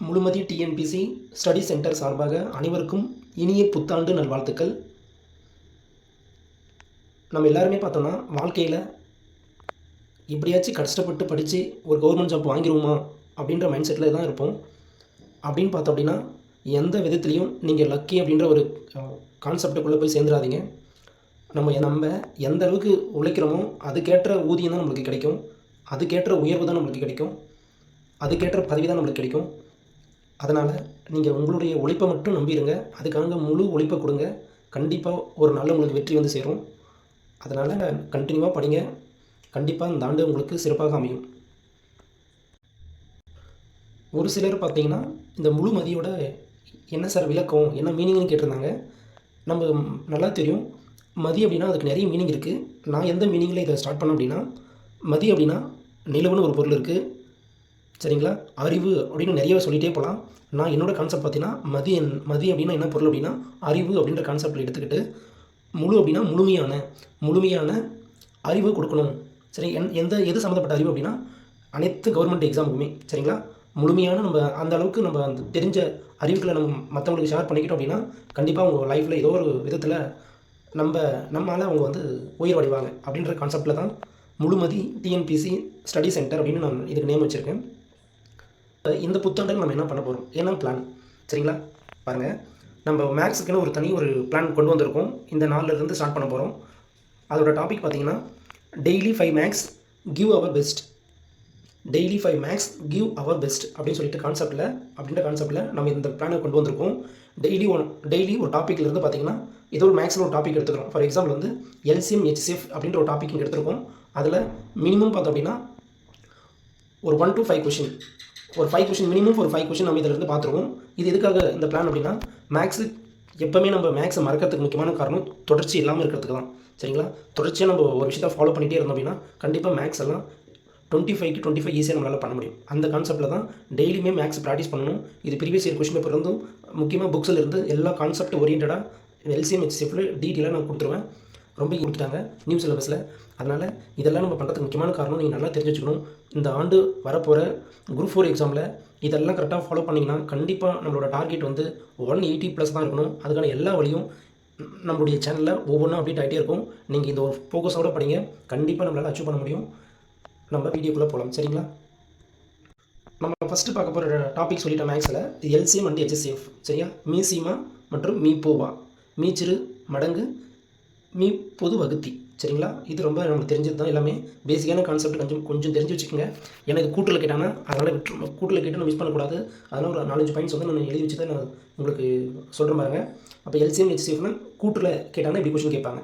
முழுமதி TNPSC study centre சார்பாக அனைவருக்கும் இனிய புத்தாண்டு நல்வாழ்த்துக்கள். நம்ம எல்லாருமே பார்த்தோம்னா வாழ்க்கையில் எப்படியாச்சும் கஷ்டப்பட்டு படித்து ஒரு கவர்மெண்ட் ஜாப் வாங்கிடுவோமா அப்படின்ற மைண்ட் செட்டில் தான் இருப்போம். அப்படின்னு பார்த்தோம் அப்படின்னா எந்த விதத்துலேயும் நீங்கள் லக்கி அப்படின்ற ஒரு கான்செப்டுக்குள்ளே போய் சேர்ந்துடாதீங்க. நம்ம எந்த அளவுக்கு உழைக்கிறோமோ அதுக்கேற்ற ஊதியம் தான் நம்மளுக்கு கிடைக்கும், அதுக்கேற்ற உயர்வு தான் நம்மளுக்கு கிடைக்கும், அதுக்கேற்ற பதவி தான் நம்மளுக்கு கிடைக்கும். அதனால் நீங்கள் உங்களுடைய உழைப்பை மட்டும் நம்பிடுங்க, அதுக்காக முழு உழைப்பை கொடுங்க. கண்டிப்பாக ஒரு நாள் உங்களுக்கு வெற்றி வந்து சேரும். அதனால் கண்டினியூவாக படிங்க, கண்டிப்பாக இந்த ஆண்டு உங்களுக்கு சிறப்பாக அமையும். ஒரு சிலர் பார்த்தீங்கன்னா இந்த முழு மதியோட என்ன சார் விளக்கம், என்ன மீனிங்னு கேட்டிருந்தாங்க. நம்ம நல்லா தெரியும் மதி அப்படின்னா அதுக்கு நிறைய மீனிங் இருக்குது. நான் எந்த மீனிங்கில் இதை ஸ்டார்ட் பண்ணேன் அப்படின்னா, மதி அப்படின்னா நிலவுன்னு ஒரு பொருள் இருக்குது, சரிங்களா? அறிவு அப்படின்னு நிறைய சொல்லிகிட்டே போகலாம். நான் என்னோடய கான்செப்ட் பார்த்தீங்கன்னா மதி அப்படின்னா என்ன பொருள் அப்படின்னா அறிவு அப்படின்ற கான்செப்டில் எடுத்துக்கிட்டு, முழு அப்படின்னா முழுமையான அறிவு கொடுக்கணும். சரி, எது சம்மந்தப்பட்ட அறிவு அப்படின்னா அனைத்து கவர்மெண்ட் எக்ஸாமுக்குமே, சரிங்களா? முழுமையான நம்ம அந்த அளவுக்கு நம்ம அந்த தெரிஞ்ச அறிவுகளை நம்ம மற்றவங்களுக்கு ஷேர் பண்ணிக்கிட்டோம் அப்படின்னா கண்டிப்பாக அவங்க லைஃப்பில் ஏதோ ஒரு விதத்தில் நம்மளால் அவங்க வந்து உயிர் அடைவாங்க அப்படின்ற கான்செப்டில் தான் முழுமதி டிஎன்பிசி ஸ்டடி சென்டர் அப்படின்னு நான் இதுக்கு நேம் வச்சுருக்கேன். இந்த புத்தாண்டில் நம்ம என்ன பண்ண போகிறோம், என்ன பிளான், சரிங்களா? பாருங்கள், நம்ம மேக்ஸுக்குன்னு ஒரு பிளான் கொண்டு வந்திருக்கோம். இந்த நாளிலிருந்து ஸ்டார்ட் பண்ண போகிறோம். அதோட டாபிக் பார்த்தீங்கன்னா daily 5 maths give our best. Daily 5 maths give our best அப்படின்னு சொல்லிட்டு கான்செப்டில் நம்ம இந்த பிளானை கொண்டு வந்திருக்கோம். டெய்லி ஒரு டாப்பிக்லேருந்து பார்த்தீங்கன்னா ஏதோ ஒரு மேக்ஸில் ஒரு டாபிக் எடுத்துக்கிறோம். ஃபார் எக்ஸாம்பிள் வந்து எல்சிஎம் ஹெச்சிஎஃப் அப்படின்ற ஒரு டாபிக் இங்கே எடுத்துருக்கோம். அதில் மினிமம் பார்த்தோம் அப்படின்னா ஒரு 1 to 5 கொஷின், ஒரு 5 கொஷின், மினிமம் ஒரு 5 கொஷின் நம்ம இதிலிருந்து பார்த்துருவோம். இது எதுக்காக இந்த பிளான் அப்படின்னா, மேக்ஸு எப்போவுமே நம்ம மேக்ஸை மறக்கிறதுக்கு முக்கியமான காரணம் தொடர்ச்சி இல்லாமல் இருக்கிறதுக்கு தான், சரிங்களா? தொடர்ச்சியாக நம்ம ஒரு விஷயத்தை ஃபாலோ பண்ணிகிட்டே இருந்தோம் அப்படின்னா கண்டிப்பாக மேக்ஸ் எல்லாம் 25க்கு 25 ஈஸியாக நம்மளால் பண்ண முடியும். அந்த கான்செப்ட்டில் தான் டெய்லியுமே மேக்ஸ் ப்ராக்டிஸ் பண்ணணும். இது ப்ரீவியஸ் இயர் கொஷின் பேப்பர் இருந்தும் முக்கியமாக புக்ஸில் இருந்து எல்லா கான்செப்ட் ஓரியன்டாக எல்சிஎம் ஹெச்சிஎஃப்பில் டீட்டெயிலாக நான் கொடுத்துருவேன். ரொம்ப கொடுத்துட்டாங்க நியூ சிலபஸில். அதனால் இதெல்லாம் நம்ம பண்ணுறதுக்கு முக்கியமான காரணம் நீங்கள் நல்லா தெரிஞ்சு வச்சுக்கணும். இந்த ஆண்டு வரப்போகிற குரூப் 4 எக்ஸாமில் இதெல்லாம் கரெக்டாக ஃபாலோ பண்ணிங்கன்னா கண்டிப்பாக நம்மளோட டார்கெட் வந்து 180+ தான் இருக்கணும். அதுக்கான எல்லா வழியும் நம்மளுடைய சேனலில் ஒவ்வொன்றும் அப்டேட் ஆகிட்டே இருக்கும். நீங்கள் இந்த ஒரு ஃபோக்கஸோடு படிங்க, கண்டிப்பாக நம்மளால் அச்சீவ் பண்ண முடியும். நம்ம வீடியோக்குள்ளே போகலாம், சரிங்களா? நம்ம ஃபஸ்ட்டு பார்க்க போகிற டாபிக் சொல்லிட்டோம் மேக்ஸில் எல்சிஎம் அண்ட் ஹெச்சிஎஃப், சரியா? மீ சீமா மற்றும் மீ போவா, மீ சிறு மடங்கு மீ பொது வகுத்தி, சரிங்களா? இது ரொம்ப நமக்கு தெரிஞ்சது தான். எல்லாமே பேசிக்கான கான்செப்ட் கொஞ்சம் தெரிஞ்சு வச்சுக்கோங்க. எனக்கு கூட்டில் கேட்டானா அதனால் கூட்டில் கேட்டு நான் மிஸ் பண்ணக்கூடாது. அதனால் ஒரு 4-5 பாயிண்ட்ஸ் வந்து நான் எழுதி வச்சு தான் நான் உங்களுக்கு சொல்கிறேன் பாருங்க. அப்போ எல்சிஎம் ஹெச்சிஎஃப்னா கூட்டில் கேட்டாங்கன்னா இப்படி கொஷின் கேட்பாங்க.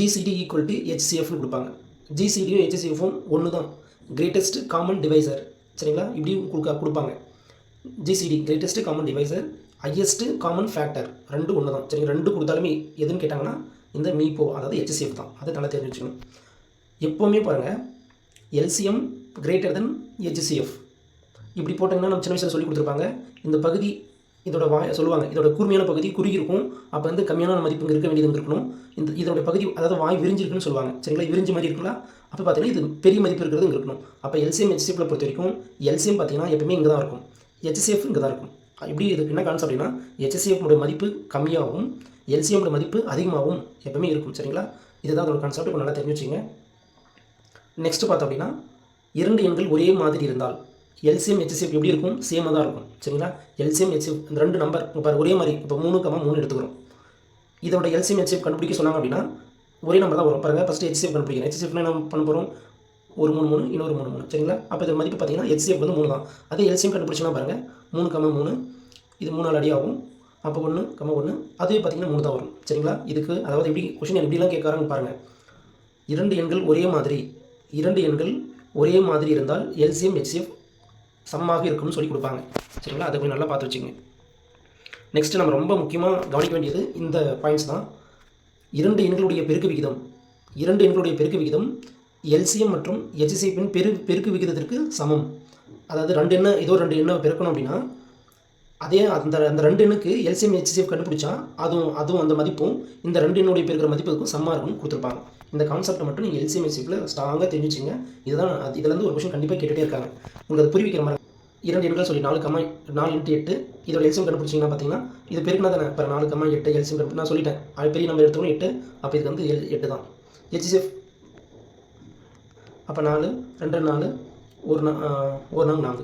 ஜிசிடி ஈக்குவல் டு ஹெச்சிஎஃப்னு கொடுப்பாங்க. ஜிசிடியும் ஹெச்சிஎஃப்பும் ஒன்று தான், கிரேட்டஸ்ட் காமன் டிவைசர், சரிங்களா? இப்படியும் கொடுப்பாங்க. GCD greatest common divisor, highest common factor, ரெண்டு ஒன்று தான், சரிங்க? ரெண்டு கொடுத்தாலுமே எதுன்னு கேட்டாங்கன்னா இந்த மீப்போ அதாவது ஹெச்சிஎஃப் தான். அதை நல்லா தெரிஞ்சு வச்சுக்கணும். எப்போவுமே பாருங்கள், எல்சிஎம் கிரேட்டர் தென் ஹெச்சிஎஃப் இப்படி போட்டிங்கன்னா நம்ம சின்ன வயசில் சொல்லி கொடுத்துருப்பாங்க. இந்த பகுதி இதோட சொல்லுவாங்க, இதோட கூர்மையான பகுதி குறுகி இருக்கும், அப்போ வந்து கம்மியான மதிப்பு இருக்க வேண்டியது இருக்கணும். இதோட பகுதி அதாவது வாய் விரிஞ்சிருக்குன்னு சொல்லுவாங்க, சரிங்களா? விரிஞ்சு மாதிரி இருக்கலாம். அப்போ பார்த்தீங்கன்னா இது பெரிய மதிப்பு இருக்கிறது இங்கே இருக்கணும். அப்போ எல்சிஎம் ஹெச்சிஎஃப்ல பொறுத்த வரைக்கும் எல்சிஎம் பார்த்தீங்கன்னா எப்பவுமே இங்கே தான் இருக்கும், ஹெச்சிஎஃப் இங்கே தான் இருக்கும். இப்படி இதுக்கு என்ன கான்செப்ட் அப்படின்னா ஹெச்சிஎஃப்னுடைய மதிப்பு கம்மியாகவும் எல்சிஎம்மோட மதிப்பு அதிகமாகவும் எப்பவுமே இருக்கும், சரிங்களா? இதுதான் அதோட கான்செப்ட். இப்போ நல்லா தெரிஞ்சு வச்சுங்க. நெக்ஸ்ட் பார்த்தோம் அப்படின்னா 2 எண்கள் ஒரே மாதிரி இருந்தால் எல்சிஎம் ஹெச்சிஎஃப் எப்படி இருக்கும், சேமாக தான் இருக்கும், சரிங்களா? எல்சிஎம் ஹெச்சிஎஃப் இந்த 2 நம்பர் இப்போ ஒரே மாதிரி, இப்போ 3,3 எடுத்துக்கிறோம். இதோட எல்சிஎம் ஹெச்சிஎஃப் கண்டுபிடிக்க சொன்னாங்க அப்படின்னா ஒரே நம்பர் தான் வரும். பாருங்கள், ஃபஸ்ட்டு ஹெச்சிஎஃப் கண்டுபிடிக்கணும். ஹெச்சிஎஃப்னா என்ன பண்ண போகிறோம், ஒரு 3 இன்னொரு 3, சரிங்களா? அப்போ இது மதிப்பு பார்த்தீங்கன்னா ஹெச்சிஎஃப் வந்து 3 தான். அதே எல்சிஎம் கண்டுபிடிச்சோன்னா பாருங்கள் 3,3 இது 3 அடி ஆகும். அப்போ 1,1 அதுவே பார்த்தீங்கன்னா 3 தான் வரும், சரிங்களா? இதுக்கு அதாவது எப்படி கொஷின் எப்படிலாம் கேட்குறாங்க பாருங்கள். 2 எண்கள் ஒரே மாதிரி இருந்தால் எல்சிஎம் ஹெச்சிஎஃப் சமமாக இருக்கும்னு சொல்லி கொடுப்பாங்க, சரிங்களா? அதை கொஞ்சம் நல்லா பார்த்து வச்சுங்க. நெக்ஸ்ட்டு நம்ம ரொம்ப முக்கியமாக கவனிக்க வேண்டியது இந்த பாயிண்ட்ஸ் தான். 2 எண்களுடைய பெருக்கு விகிதம் எல்சிஎம் மற்றும் ஹெச்சிஎஃப்பின் பெருக்கு விகிதத்திற்கு சமம். அதாவது ஏதோ 2 எண்ணை பெருக்கணும் அப்படின்னா அதே அந்த 2 எண்ணுக்கு எல்சிஎம் ஹெச்சிஎஃப் கண்டுபிடிச்சா அதுவும் அந்த மதிப்பும் இந்த 2 எண்ணுடைய பெருக்கிற மதிப்புக்கும் சமமாக இருக்கும்னு கொடுத்துருப்பாங்க. இந்த கான்செப்ட்டை மட்டும் நீங்கள் எல்சிஎம் ஹெச்சிஎஃப்ல ஸ்ட்ராங்காக தெரிஞ்சுச்சிங்க. இதுதான் இதுலேருந்து ஒரு கொஷின் கண்டிப்பாக கேட்டுகிட்டே இருக்காங்க. உங்களுக்கு அது புரிவிக்கிற மாதிரி. 2 எண்கள் சொல்லி 4, 4 × 8 இதோட எல்சிஎம் கண்டுபிடிச்சிங்கன்னா பார்த்தீங்கன்னா இது பெருக்குனா தானே இப்போ 4, 8 எல்சிஎம் கண்டுபிடி நான் சொல்லிட்டேன். அது பெரிய நம்பர் எடுத்துக்கணும் 8. அப்போ இதுக்கு வந்து 8 தான். HCF அப்போ 4, 2 4, 1 4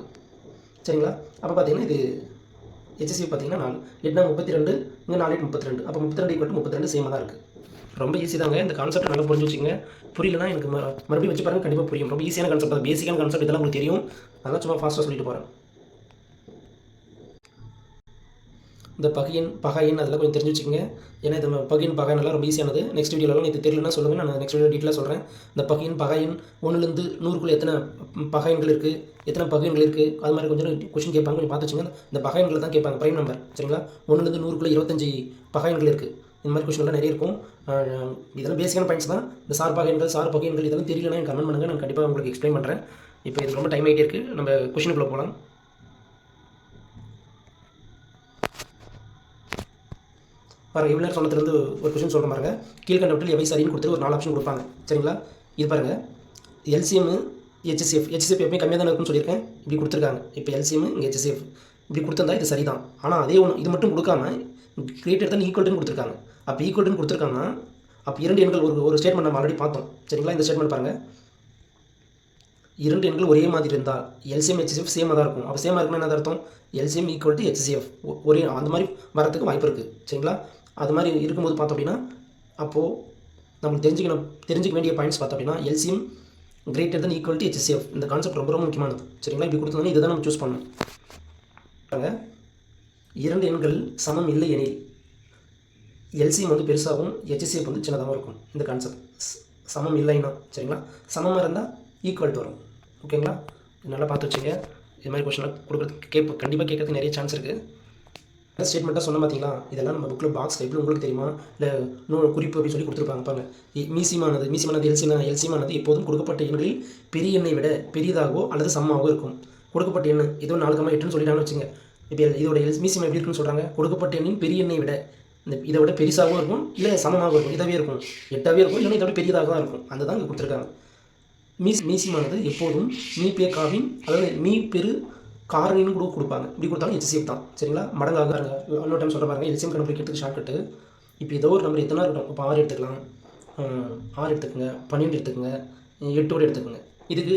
சரிங்களா. அப்போ பார்த்தீங்கன்னா இது HCF பார்த்தீங்கன்னா 4, 8 32, இங்கே 4 8 32. அப்போ 32 = 32 சேமாக தான் இருக்குது. ரொம்ப ஈஸி தாங்க. இந்த கான்செப்ட் நல்லா புரிஞ்சு வச்சுங்க. புரியலனா எனக்கு மறுபடியும் வச்சு பாருங்கள், கண்டிப்பாக புரியும். ரொம்ப ஈஸியான கான்செப்ட் தான், பேசிக்கான கான்செப்ட், இதெல்லாம் உங்களுக்கு தெரியும். அதெல்லாம் சும்மா ஃபாஸ்ட்டாக சொல்லிட்டு போகிறேன். இந்த பகையின் அதெல்லாம் கொஞ்சம் தெரிஞ்சு வச்சுக்கோங்க. ஏன்னா இந்த பகையெல்லாம் ரொம்ப ஈஸியானது. நெக்ஸ்ட் வீடியோவில் எனக்கு தெரியலன்னா சொல்லுங்கள், நான் நெக்ஸ்ட் வீடியோ டீட்டெயிலாக சொல்கிறேன். இந்த பகையின் 1லேருந்து 100க்குள்ளே எத்தனை பகையன்கள் இருக்குது, எத்தனை பகையன்கள் இருக்குது, அது மாதிரி கொஞ்சம் கொஸ்டின் கேட்பாங்க, கொஞ்சம் பார்த்து வச்சுங்க. இந்த பகையன்களை தான் கேட்பாங்க, ப்ரைம் நம்பர் சரிங்களா. 1லேருந்து 100க்குள்ளே 25 பகையன்கள் இருக்குது. இந்த மாதிரி கொஸ்டின்லாம் நிறைய இருக்கும். இதெல்லாம் பேசிக்கான பாயிண்ட்ஸ் தான். இந்த சார் பகையன்கள் இதெல்லாம் தெரியலன்னா எனக்கு கமெண்ட் பண்ணுங்கள், நான் கண்டிப்பாக உங்களுக்கு எக்ஸ்பிளைன் பண்ணுறேன். இப்போ இது ரொம்ப டைம் ஆகிட்டே இருக்குது, நம்ம கொஸ்டினுக்குள்ளே போகலாம். பாருங்கள், இவ்வளோ நேரம் சொன்னதுலேருந்து ஒரு கொஸ்டின் சொல்கிற பாருங்க. கீழ்கண்டவற்றில் எவை சரின்னு கொடுத்துட்டு ஒரு 4 ஆப்ஷன் கொடுப்பாங்க சரிங்களா. இது பாருங்கள், எல்சிஎம் HCF எப்பவுமே கம்மியாக தானே இருக்குன்னு சொல்லியிருக்கேன். இப்படி கொடுத்துருக்காங்க. இப்போ எல்சிஎம் இங்கே HCF இப்படி கொடுத்துருந்தா இது சரிதான். ஆனால் அதே ஒன்று இது மட்டும் கொடுக்காம கிரேட்டர் தான் ஈக்குவல்ட்டுன்னு கொடுத்துருக்காங்க. அப்போ ஈக்குவல்ட்டுன்னு கொடுத்துருக்காங்கன்னா அப்போ 2 எண்கள் ஒரு ஸ்டேட்மெண்ட் நம்ம ஆல்ரெடி பார்த்தோம் சரிங்களா. இந்த ஸ்டேட்மெண்ட் பாருங்கள், 2 எண்கள் ஒரே மாதிரி இருந்தால் எல்சிஎம் HCF சேமாக தான் இருக்கும். அப்போ சேமாக இருக்குன்னா என்ன அர்த்தம், எல்சிஎம் = HCF ஒரே அந்த மாதிரி வரத்துக்கு வாய்ப்பு இருக்குது சரிங்களா. அது மாதிரி இருக்கும்போது பார்த்தோம் அப்படின்னா அப்போது நம்மளுக்கு தெரிஞ்சிக்க வேண்டிய பாயிண்ட்ஸ் பார்த்தோம் அப்படின்னா எல்சிஎம் > HCF இந்த கான்செப்ட் ரொம்ப முக்கியமானது சரிங்களா. இப்படி கொடுத்தோன்னா இதை தான் நம்ம சூஸ் பண்ணணும். 2 எண்கள் சமம் இல்லை எனில் எல்சிஎம் வந்து பெருசாகவும் HCF வந்து சின்னதாகவும் இருக்கும். இந்த கான்செப்ட் சமம் இல்லைன்னா சரிங்களா. சமமாக இருந்தால் ஈக்குவல் வரும். ஓகேங்களா, நல்லா பார்த்து வச்சுங்க. இது மாதிரி கொஸ்டின்லாம் கொடுக்குறதுக்கு கண்டிப்பாக கேட்கறதுக்கு நிறைய சான்ஸ் இருக்குது. ஸ்டேட்மெண்ட்டாக சொன்ன பார்த்தீங்களா, இதெல்லாம் நம்ம புக்கில் பாக்ஸ் டைப்பில் உங்களுக்கு தெரியுமா, இல்லை குறிப்பு அப்படின்னு சொல்லி கொடுத்துருப்பாங்க பாருங்கள். மீசியமானது எல்சியமானது எப்போதும் கொடுக்கப்பட்ட எண்களில் பெரிய எண்ணை விட பெரியதாகவோ அல்லது சமமாகவோ இருக்கும். கொடுக்கப்பட்ட எண் இதோ 4, 8ன்னு சொல்லிட்டான்னு வச்சுங்க. இப்போ இதோட மீசியம் எப்படி இருக்குன்னு சொல்கிறாங்க, கொடுக்கப்பட்ட எண்ணின் பெரிய எண்ணை விட இதை விட பெருசாகவும் இருக்கும், இல்லை சமமாக இருக்கும், இதாகவே இருக்கும், 8ஆகவே இருக்கும், இல்லைன்னா இதை விட பெரியதாக தான் இருக்கும். அந்த தான் இங்கே கொடுத்துருக்காங்க. மீசியமானது எப்போதும் மீபேக்காவின் அதாவது மீபெரு காரணின்னு கூட கொடுப்பாங்க. இப்படி கொடுத்தாலும் HCF தான் சரிங்களா. மடங்காக இன்னொரு டைம் சொல்கிற பாருங்கள். எல்சிஎம் கண்டுபிடிக்கிறதுக்கு ஷார்ட்கட்டு. இப்போ ஏதோ ஒரு நம்பர் எத்தனை இருக்கட்டும். இப்போ 6 எடுத்துக்கலாம், 6 எடுத்துக்கோங்க, 12 எடுத்துக்கோங்க, 8 எடுத்துக்கோங்க. இதுக்கு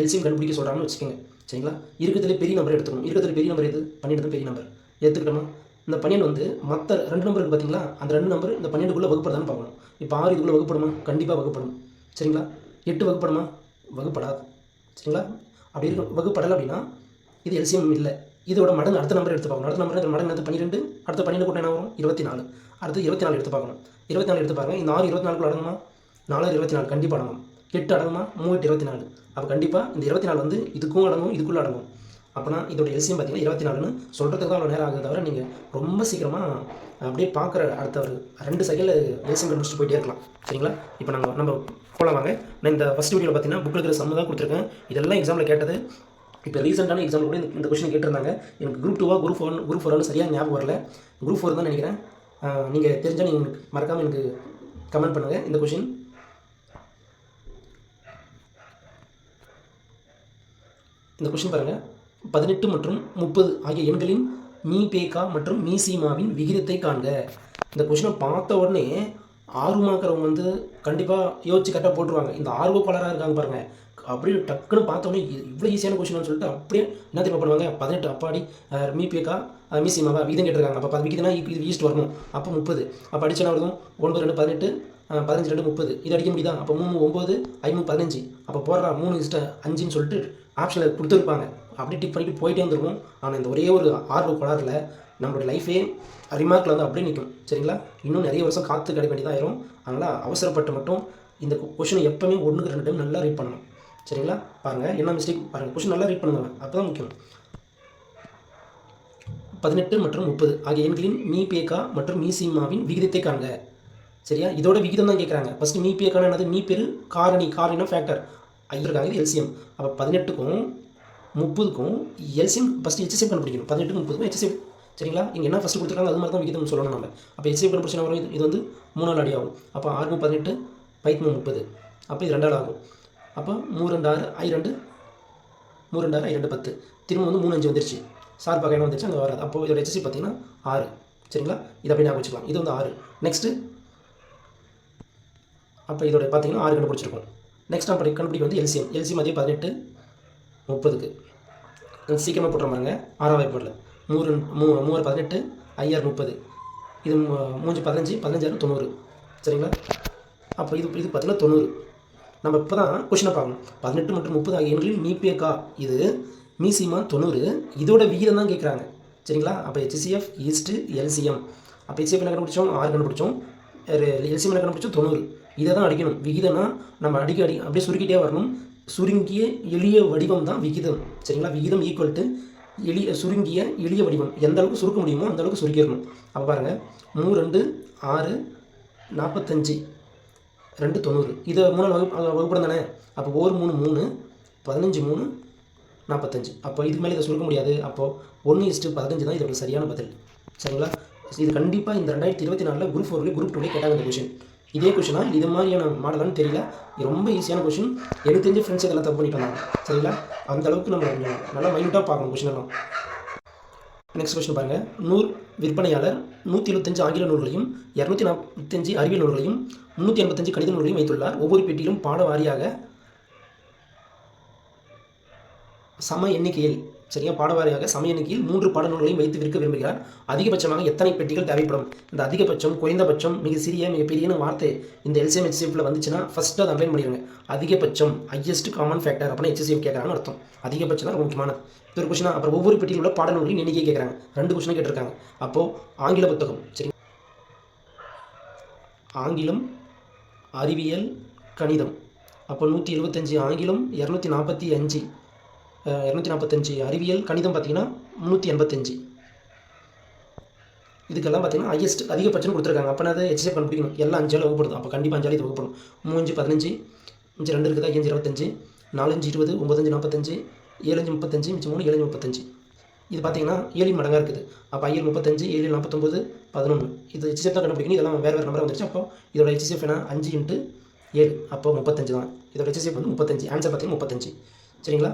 எல்சிஎம் கண்டுபிடிக்க சொல்கிறாங்கன்னு வச்சுக்கோங்க சரிங்களா. இருக்கிறதுல பெரிய நம்பர் எடுத்துக்கணும். இருக்கிறதுல பெரிய நம்பர் எது, 12 தான் பெரிய நம்பர் எடுத்துக்கிட்டோமா. இந்த 12 வந்து மற்ற 2 நம்பர் இருக்குது பார்த்தீங்களா, அந்த 2 நம்பர் இந்த 12க்குள்ளே வகுப்படுதான்னு பார்க்கணும். இப்போ 6 இதுக்குள்ளே வகுப்படுமா, கண்டிப்பாக வகுப்படும் சரிங்களா. 8 வகுப்படுமா, வகுப்படாது சரிங்களா. அப்படி இருக்கும் வகுப்படலை அப்படின்னா இது எல்சிஎம் இல்லை. இதோட மடங்கு அடுத்த நம்பர் எடுத்து பார்க்கணும். அடுத்த நம்பர் மடங்கு வந்து 12, அடுத்த 12 கூட என்ன வரும், 24. அடுத்து 24 எடுத்து பார்க்கணும். 24 எடுத்து பாருங்கள். இந்த 6 24 அடங்குமா, 4 24 கண்டிப்பாக அடங்கும். 8 அடங்குமா, 3 24. அப்போ கண்டிப்பாக இந்த 24 வந்து இதுக்கும் அடங்கும், இதுக்குள்ளே அடங்கும். அப்போனா இதோட எல்சிஎம் பார்த்தீங்கன்னா 24ன்னு சொல்கிறதுக்கு தான் அவ்வளோ நேரம் ஆகுது தவிர நீங்கள் ரொம்ப சீக்கிரமாக அப்படியே பார்க்குற அடுத்த ஒரு 2 செகண்டில் எல்சிஎம் கண்டுபிடிச்சிட்டு போயிட்டே இருக்கலாம் சரிங்களா. இப்போ நம்ம போகலாம் வாங்க. நான் இந்த ஃபஸ்ட் வீடியோவில் பார்த்தீங்கன்னா புக்கில் இருக்கிற சம்ம தான் கொடுத்துருக்கேன். இதெல்லாம் எக்ஸாமில் கேட்டது. இப்போ ரீசெண்டான எக்ஸாம்பிள் கூட இந்த கொஸ்டின் கேட்டிருந்தாங்க. எனக்கு குரூப் 2 குரூப் 4 சரியாக ஞாபகம் வரல. குரூப் 4 தான் நினைக்கிறேன். நீங்கள் தெரிஞ்சால் நீங்கள் மறக்காமல் எனக்கு கமெண்ட் பண்ணுங்கள். இந்த கொஸ்டின் பாருங்கள். 18 மற்றும் 30 ஆகிய எண்களின் மீபேக்கா மற்றும் மீசீமாவின் விகிதத்தை காண்க. இந்த கொஸ்டினை பார்த்த உடனே ஆர்வமாக்கிறவங்க வந்து கண்டிப்பாக யோசிச்சு கரெக்டாக போட்டுருவாங்க. இந்த ஆர்வப்பாளராக இருக்காங்க பாருங்கள், அப்படியே டக்குன்னு பார்த்தோன்னே இவ்வளோ ஈஸியான கொஸ்டின்னு சொல்லிட்டு அப்படியே என்ன தெரியுமா பண்ணுவாங்க, 18 அப்பாடி மீபேக்கா மீசிமாவா விகிதம் கேட்டிருக்காங்க. அப்போ விகிதம்னா இது ஈஸ்ட் வரணும். அப்போ 30. அப்போ அடிச்சனா வருதும் 9 2 18, 15 2 30. இது அடிக்க முடியுதா, அப்போ 3 9 5 15. அப்போ போடுறா 3:5ன்னு சொல்லிட்டு ஆப்ஷனில் கொடுத்துருப்பாங்க. அப்படியே டிக் பண்ணிட்டு போயிட்டே வந்துருக்கும். ஆனால் இந்த ஒரே ஒரு ஆர்வ கோளாறில் நம்மளோட லைஃபே ரிமார்க்கில் வந்து அப்படியே நிற்கும் சரிங்களா. இன்னும் நிறைய வருஷம் காற்று கிடைக்க வேண்டியதாக ஆயிரும். அதனால் அவசரப்பட்டு மட்டும் இந்த கொஸ்டினை எப்போவுமே 1க்கு 2 டைம் நல்லா ரீட் பண்ணணும் சரிங்களா. பாருங்கள் என்ன மிஸ்டேக் பாருங்கள், கொஸ்டின் நல்லா ரீட் பண்ணுங்க, அப்போ தான் முக்கியம். 18 மற்றும் 30 ஆகிய எண்களின் மீபேக்கா மற்றும் மீசீமாவின் விகிதத்தை காண்க சரியா. இதோட விகிதம் தான் கேட்குறாங்க. ஃபஸ்ட்டு மீபேக்கான என்னது, மீபெரு காரணினா ஃபேக்டர் ஐயருக்காக இது எல்சிஎம். அப்போ 18க்கும் 30க்கும் எல்சிஎம் ஃபஸ்ட்டு HCF கண்டுபிடிக்கணும். 18க்கும் 30க்கும் HCF சரிங்களா. இங்கே என்ன ஃபஸ்ட்டு கொடுத்துருக்காங்க அது மாதிரி தான் விகிதம் சொல்லணும் நம்ம. அப்போ HCF கண்டுபிடிச்சா வரும். இது வந்து 3 அடி ஆகும். அப்போ 6 18 5 30. அப்போ இது 2 ஆகும். அப்போ 3 2 6 I 2 3 2 6 I 2 10. திரும்ப வந்து 3 5 வந்துருச்சு. சார் பார்க்க என்ன வந்துருச்சு அங்கே வராது. அப்போது இதோட HCF பார்த்தீங்கன்னா 6. சரிங்களா? இதை அப்படியே ஞாபகம் வச்சுக்கலாம். இது வந்து 6. நெக்ஸ்ட்டு அப்போ இதோட பார்த்தீங்கன்னா 6 கண்டுபிடிச்சிருக்கோம். நெக்ஸ்ட் நம்ம கண்டுபிடிக்க வந்து எல்சிஎம் அதே 18 30க்கு சீக்கிரமாக போட்டுற பாருங்க. 6ஆம் வாய்ப்பாடில் 3 18 5 30. இது 3 15 15 90. சரிங்களா? அப்போ இது பார்த்தீங்கன்னா 90. நம்ம இப்போ தான் கொஷினை பார்க்கணும். 18 மற்றும் 30 ஆகிய எண்களில் மீபியக்கா இது மீசிமா 90. இதோட விகிதம் தான் கேட்குறாங்க. சரிங்களா? அப்போ HCF ஈஸ்ட்டு LCM. அப்போ HCF என்ன கண்டுபிடிச்சோம்? 6 கண்டுபிடிச்சோம். LCM என்ன கண்டுபிடிச்சோம்? 90. இதை தான் அடிக்கணும். விகிதம்னா நம்ம அடிக்கடி அப்படியே சுருக்கிட்டே வரணும். சுருங்கிய எளிய வடிவம் தான் விகிதம். சரிங்களா? விகிதம் ஈக்குவல் டு சுருங்கிய எளிய வடிவம். எந்த அளவுக்கு சுருக்க முடியுமோ அந்த அளவுக்கு சுருக்கிடணும். அப்போ பாருங்கள் 3 2 6 45 2 90. இதை 3 வகுப்படம் தானே. அப்போ 1 3 3 15 3 45. அப்போ இதுக்கு மேலே இதை சுருக்க முடியாது. அப்போது 1:15 தான் இதோட சரியான பதில். சரிங்களா? இது கண்டிப்பாக இந்த 2024 குரூப் 4 குரூப் 2 கேட்டாங்க இந்த கொஷின். இதே கொஷினாக இது மாதிரியான மாடலான்னு தெரியல. ரொம்ப ஈஸியான கொஷின். எனக்கு தெரிஞ்ச ஃப்ரெண்ட்ஸ் இதெல்லாம் தப்பு பண்ணிட்டு வந்தாங்க. சரிங்களா? அந்த அளவுக்கு நம்ம நல்லா மைனூட்டாக பார்க்கணும் கொஷின் எல்லாம். நெக்ஸ்ட் கொஸ்டின் பாருங்கள். 100 விற்பனையாளர் 175 ஆங்கில நூல்களையும் 245 அறிவியல் நூல்களையும் 385 கணித நூல்களையும் வைத்துள்ளார். ஒவ்வொரு பெட்டியிலும் பாட வாரியாக சம எண்ணிக்கையில் சரியா பாடவாரியாக சம எண்ணிக்கையில் 3 பாடநூல்களையும் வைத்து விற்க விரும்புகிறார். அதிகபட்சமாக எத்தனை பெட்டிகள் தேவைப்படும்? இந்த அதிகபட்சம், குறைந்தபட்சம், மிக சிறிய, மிக பெரியன்னு வார்த்தை இந்த LCM HCFல வந்துச்சுன்னா ஃபஸ்ட்டு அதை அப்ளைன் பண்ணிடுங்க. அதிகபட்சம் ஹையஸ்ட் காமன் ஃபேக்டர் அப்படின்னு HCF கேட்குறாங்கன்னு அர்த்தம். அதிகபட்சம் தான் ரொம்ப முக்கியமான ஒரு கொஸ்டினா. அப்புறம் ஒவ்வொரு பெட்டியில் உள்ள பாடநூல்களின் எண்ணிக்கை கேட்குறாங்க. 2 கொஸ்டினாக கேட்டிருக்காங்க. அப்போது ஆங்கில புத்தகம் சரி, ஆங்கிலம், அறிவியல், கணிதம். அப்போ 175 ஆங்கிலம், 245 அறிவியல், கணிதம் பார்த்தீங்கன்னா 385. இதுக்கெல்லாம் பார்த்தீங்கன்னா ஹையஸ்ட் அதிகபட்சம் கொடுத்துருக்காங்க. அப்போ நான் அதை HCF கண்டுபிடிக்கணும். எல்லாம் 5ஆல் வகுப்படுது. அப்போ கண்டிப்பாக 5ஆல் இது வகுப்படும். 3 15 மிச்சம் 2 இருக்குதா 5 25 4 5 20 9 5 45 7 5 35 மிச்சம் 3 7 35. இது பார்த்தீங்கன்னா 7 மடங்காக இருக்குது. அப்போ 5 35 7 49 11. இது HCF தான் கண்டுபிடிக்கணும். இதெல்லாம் வேறு நம்பர் வந்துருச்சு. அப்போ இதோட HCF என்ன 5 × 7 அப்போ 35 தான். இதோட HCF வந்து 35. ஆன்சர் பார்த்தீங்கன்னா 35. சரிங்களா?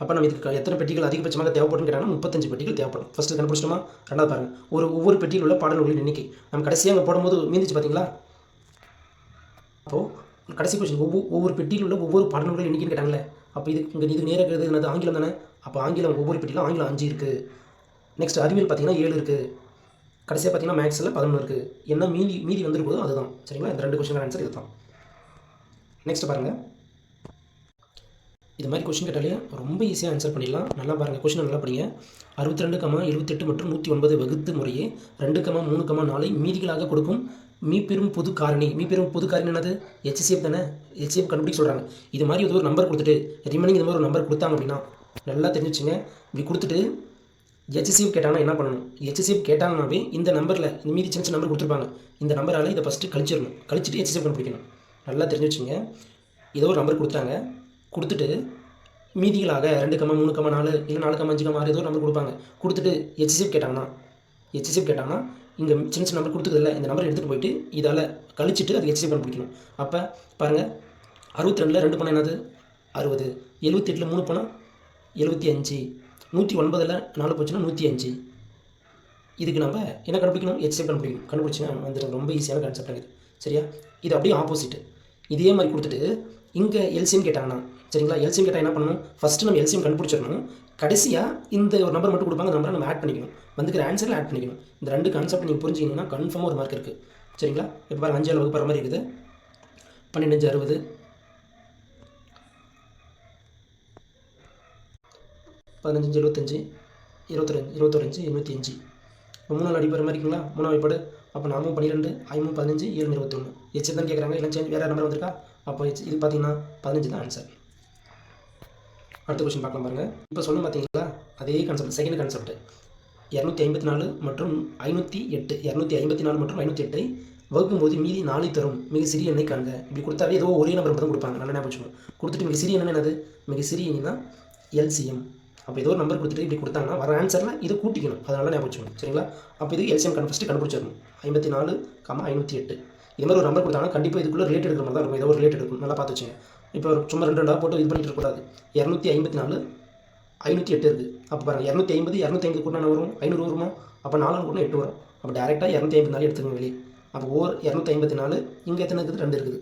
அப்போ நம்ம இதுக்கு எத்தனை பெட்டிகள் அதிகபட்சமாக தேவைப்படும் கேட்டாங்கன்னா 35 பெட்டிகள் தேவைப்படும். ஃபஸ்ட்டு கண்டுபிடிச்சிட்டோமா? ரெண்டாவது பாருங்கள். ஒவ்வொரு பெட்டியில் உள்ள பாடல்களின் எண்ணிக்கை நம்ம கடைசியாக அங்கே போடும்போது மீந்துச்சு பார்த்தீங்களா? அப்போது கடைசி கொஸ்டின் ஒவ்வொரு பெட்டியில் உள்ள ஒவ்வொரு பாடல்களின் எண்ணிக்கைன்னு கேட்டாங்களே. அப்போ இது நேராக இருக்கிறது என்னது? ஆங்கிலம் தானே. அப்போ ஆங்கிலம் ஒவ்வொரு பெட்டியிலும் ஆங்கிலம் 5 இருக்குது. நெக்ஸ்ட் அறிவியல் பார்த்தீங்கன்னா 7 இருக்குது. கடைசியாக பார்த்தீங்கன்னா மேக்ஸில் 11 இருக்குது. என்ன மீதி வந்துருக்குதோ அதுதான். சரிங்களா? இந்த 2 கொஸ்டின் ஆன்சர் இது தான். நெக்ஸ்ட் பாருங்கள். இது மாதிரி கொஷின் கேட்டாலே ரொம்ப ஈஸியாக ஆன்சர் பண்ணிடலாம். நல்லா பாருங்கள், கொஷினை நல்லா படிங்க. 62, 78 மற்றும் 109 வகுத்து முறையே 2, 3, 4 மீதிகளாக கொடுக்கும் மீப்பெரும் பொது காரணி. மீப்பெரும் பொது காரணி என்னது? HCF தானே. HCF கண்டுபிடிக்க சொல்கிறாங்க. இது மாதிரி ஒரு நம்பர் கொடுத்துட்டு ரிமைனிங் இந்த மாதிரி ஒரு நம்பர் கொடுத்தாங்க அப்படின்னா நல்லா தெரிஞ்சுச்சுங்க. இப்படி கொடுத்துட்டு HCF கேட்டாங்கன்னா என்ன பண்ணணும்? HCF கேட்டாங்கன்னாவே இந்த நம்பரில் இந்த மீதி சின்ன நம்பர் கொடுத்துருப்பாங்க. இந்த நம்பரால் இதை ஃபஸ்ட்டு கழிச்சிடணும். கழிச்சிட்டு HCF கண்டுபிடிக்கணும். நல்லா தெரிஞ்சு வச்சுங்க. ஏதோ ஒரு நம்பர் கொடுத்துட்டாங்க. கொடுத்துட்டு மீதிகளாக 2, 3, 4 இல்லை 4, 5, 6 ஏதோ நம்பர் கொடுப்பாங்க. கொடுத்துட்டு HCF கேட்டாங்கன்னா இங்கே சின்ன நம்பர் கொடுத்துக்கல இந்த நம்பர் எடுத்துகிட்டு போயிட்டு இதால் கழிச்சிட்டு அது HCF கண்டுபிடிக்கணும். அப்போ பாருங்கள், 62ல் 2 போனால் என்னது? 60. 78ல் 3 போனால் 75. 109ல் 4 போச்சுன்னா 105. இதுக்கு நம்ம என்ன கண்டுபிடிக்கணும்? HCF கண்டுபிடிக்கணும். கண்டுபிடிச்சிங்கன்னா வந்துடும். ரொம்ப ஈஸியான கான்செப்ட் இருக்குது. சரியா? இது அப்படியே ஆப்போசிட்டு. இதே மாதிரி கொடுத்துட்டு இங்கே LCM கேட்டாங்கன்னா சரிங்களா? LCM கேட்டால் என்ன பண்ணணும்? ஃபஸ்ட்டு நம்ம LCM கண்டுபிடிச்சிடணும். கடைசியாக இந்த ஒரு நம்பர் மட்டும் கொடுப்பாங்க. அந்த நம்பரை நம்ம ஆட் பண்ணிக்கணும். வந்துக்கிற ஆன்சரில் ஆட் பண்ணிக்கணும். இந்த 2 கான்செப்ட் நீங்கள் புரிஞ்சிங்கன்னா கன்ஃபார்மாக ஒரு மார்க் இருக்குது. சரிங்களா? இப்போ பாருங்கள் 5ஆல் வகுப்பு மாதிரி இருக்குது. 12 5 60 15 5 75 21 105 இப்போ 3 அடிப்படை மாதிரி இருக்குங்களா? 3ஆம் வாய்ப்பாடு. அப்போ 4 12 5 15 7 21. HCF தான் கேட்குறாங்க. இல்லை சேஞ்ச் வேறு நம்பர் வந்திருக்கா? அப்போ இது பார்த்தீங்கன்னா 15 தான் ஆன்சர். அடுத்த கொஸ்டின் பார்க்கலாம் பாருங்கள். இப்போ சொன்ன பார்த்தீங்களா அதே கான்செப்ட், செகண்ட் கான்செப்ட். 254 மற்றும் 508 254 மற்றும் 508 வகுக்கும்போது மீதி 4 தரும் மிக சிறிய எண்ணை காண்க. இப்படி கொடுத்தாவே ஏதோ ஒரே நம்பர் மட்டும் கொடுப்பாங்க. நல்லா ஞாபகம் வச்சுக்கணும். கொடுத்துட்டு மிக சிறிய எண்ணெய் என்னது? மிக சிறிய எண்ணெய் தான் LCM. அப்போ ஏதோ ஒரு நம்பர் கொடுத்துட்டு இப்படி கொடுத்தாங்கன்னா வர ஆன்சரில் இதை கூட்டிக்கணும். அதனால ஞாபகம் வச்சுக்கணும். சரிங்களா? அப்போ இது LCM ஃபஸ்ட்டு கண்டுபிடிச்சிடணும். 54, 508 இது மாதிரி ஒரு நம்பர் கொடுத்தாங்கன்னா கண்டிப்பாக இதுக்குள்ளே ரிலேட் எடுக்கிற மாதிரி தான் இருக்கும். ஏதோ ஒரு ரிலேட் எடுக்கும். நல்லா பார்த்து வச்சுங்க. இப்போ சும்மா 2 போட்டு இது பண்ணிட்டு இருக்கக்கூடாது. 254 508 இருக்குது. அப்போ பாருங்கள் 250 கூட்டினா என்ன வரும்? 500 வருமா? அப்போ 4 கூட்டினா 8 வரும். அப்போ டேரெக்டாக 254 எடுத்துக்கோங்க வெளியே. அப்போ ஓர் 254 இங்கே எத்தனை இருக்குது? 2 இருக்குது.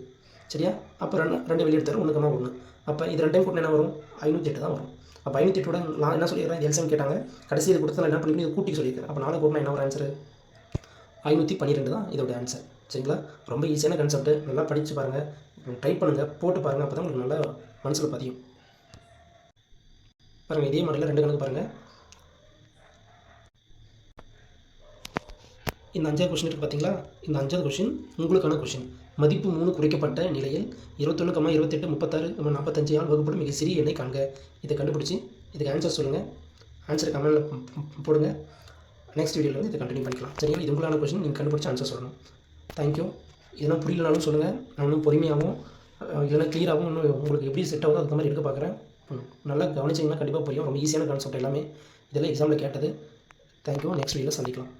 சரியா? அப்போ ரெண்டு வெளியே எடுத்தாரு 1,1. அப்போ இது 2 டைம் கூட்டினா என்ன வரும்? 508 தான் வரும். அப்போ 508ஓட நான் என்ன சொல்லிடுறேன்? எல்சிஎம் கேட்டாங்க. கடைசி இது கொடுத்தா என்ன பண்ணி இது கூட்டி சொல்லியிருக்கேன். அப்போ 4 கூட்டினா என்ன ஒரு ஆன்சரு? 512 தான் இதோட ஆன்சர். சரிங்களா? ரொம்ப ஈஸியான கான்செப்ட்டு. நல்லா படித்து பாருங்கள், ட்ரை பண்ணுங்கள், போட்டு பாருங்கள். அப்போ தான் உங்களுக்கு நல்லா மனசில் பதியும். பாருங்கள், இதே மாடலில் 2 கணக்கு பாருங்கள். இந்த 5வது கொஷின் இருக்குது பார்த்தீங்களா? இந்த 5வது கொஷின் உங்களுக்கான கொஷின். மதிப்பு 3 குறைக்கப்பட்ட நிலையில் 21, 28, 36, 45 ஆல் வகுப்படும் மிக சிறிய எண்ணை காண்க. இதை கண்டுபிடிச்சி இதுக்கு ஆன்சர் சொல்லுங்கள். ஆன்சரை கமெண்டில் போடுங்க. நெக்ஸ்ட் வீடியோவில் வந்து இதை கண்டினியூ பண்ணிக்கலாம். சரிங்களா? இது உங்களான கொஷின், நீங்கள் கண்டுபிடிச்சி ஆன்சர் சொல்லணும். தேங்க்யூ. இதெல்லாம் புரியலனாலும் சொல்லுங்கள். நான் இன்னும் பொறுமையாகவும் இல்லைனா கிளியராகவும் இன்னும் உங்களுக்கு எப்படி செட் ஆகுதோ அதுக்கு மாதிரி எடுக்க பார்க்குறேன். நல்லா கவனிச்சிங்கன்னா கண்டிப்பாக புரியும். ரொம்ப ஈஸியான கான்செப்ட் எல்லாமே. இதெல்லாம் எக்ஸாமில் கேட்டது. தேங்க்யூ. நெக்ஸ்ட் வீடியோவில் சந்திக்கலாம்.